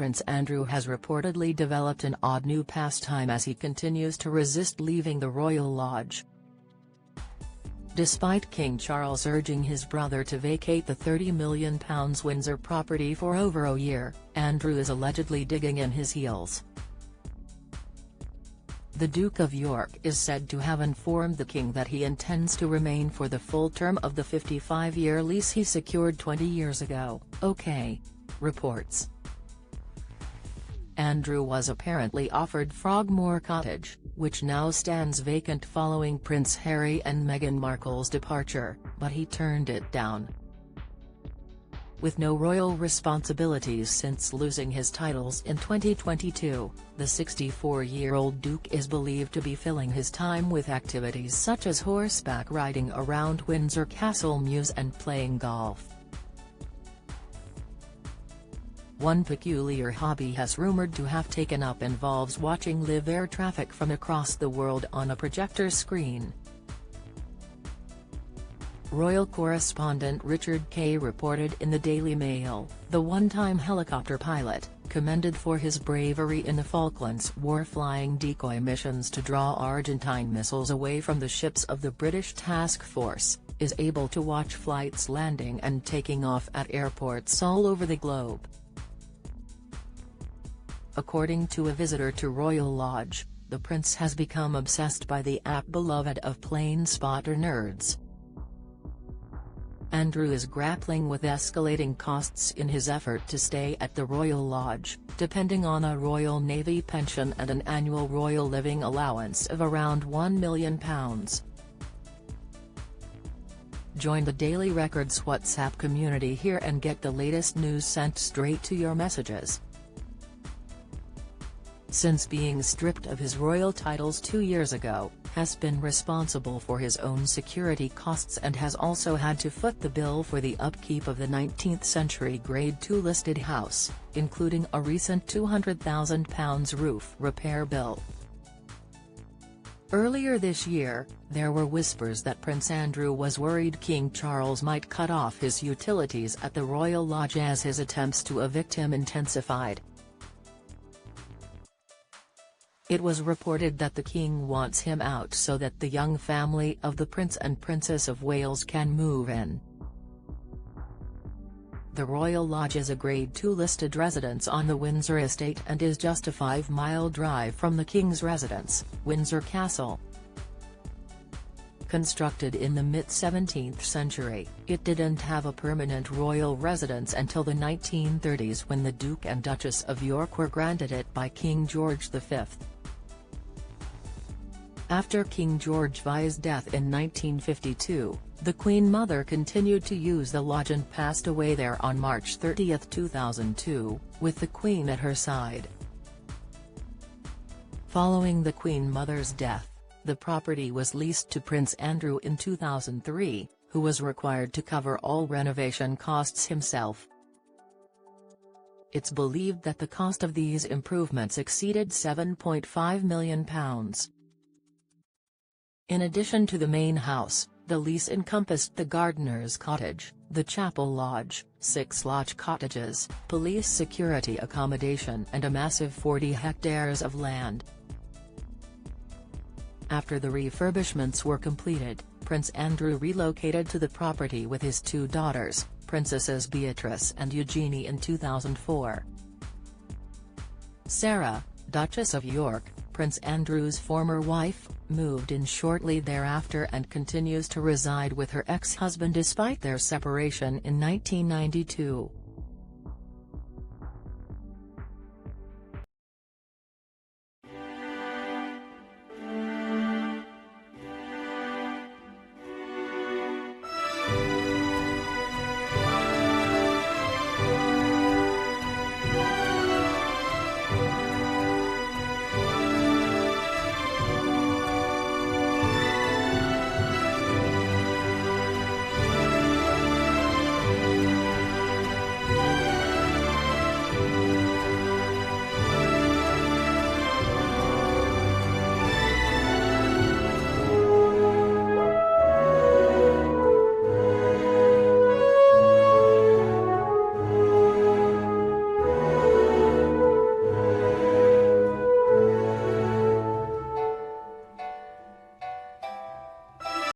Prince Andrew has reportedly developed an odd new pastime as he continues to resist leaving the Royal Lodge. Despite King Charles urging his brother to vacate the £30 million Windsor property for over a year, Andrew is allegedly digging in his heels. The Duke of York is said to have informed the King that he intends to remain for the full term of the 55-year lease he secured 20 years ago, OK reports. Andrew was apparently offered Frogmore Cottage, which now stands vacant following Prince Harry and Meghan Markle's departure, but he turned it down. With no royal responsibilities since losing his titles in 2022, the 64-year-old Duke is believed to be filling his time with activities such as horseback riding around Windsor Castle Mews and playing golf. One peculiar hobby has rumored to have taken up involves watching live air traffic from across the world on a projector screen. Royal correspondent Richard Kay reported in the Daily Mail, the one-time helicopter pilot, commended for his bravery in the Falklands War flying decoy missions to draw Argentine missiles away from the ships of the British Task Force, is able to watch flights landing and taking off at airports all over the globe. According to a visitor to Royal Lodge, the prince has become obsessed by the app beloved of plane spotter nerds. Andrew is grappling with escalating costs in his effort to stay at the Royal Lodge, depending on a Royal Navy pension and an annual royal living allowance of around £1 million. Join the Daily Records WhatsApp community here and get the latest news sent straight to your messages. Since being stripped of his royal titles 2 years ago, has been responsible for his own security costs and has also had to foot the bill for the upkeep of the 19th-century Grade II listed house, including a recent £200,000 roof repair bill. Earlier this year, there were whispers that Prince Andrew was worried King Charles might cut off his utilities at the Royal Lodge as his attempts to evict him intensified. It was reported that the King wants him out so that the young family of the Prince and Princess of Wales can move in. The Royal Lodge is a Grade II listed residence on the Windsor estate and is just a 5-mile drive from the King's residence, Windsor Castle. Constructed in the mid-17th century, it didn't have a permanent royal residence until the 1930s when the Duke and Duchess of York were granted it by King George V. After King George V's death in 1952, the Queen Mother continued to use the lodge and passed away there on March 30, 2002, with the Queen at her side. Following the Queen Mother's death, the property was leased to Prince Andrew in 2003, who was required to cover all renovation costs himself. It's believed that the cost of these improvements exceeded £7.5 million. In addition to the main house, the lease encompassed the Gardener's Cottage, the Chapel Lodge, 6 lodge cottages, police security accommodation and a massive 40 hectares of land. After the refurbishments were completed, Prince Andrew relocated to the property with his 2 daughters, Princesses Beatrice and Eugenie in 2004. Sarah, Duchess of York, Prince Andrew's former wife, moved in shortly thereafter and continues to reside with her ex-husband despite their separation in 1992.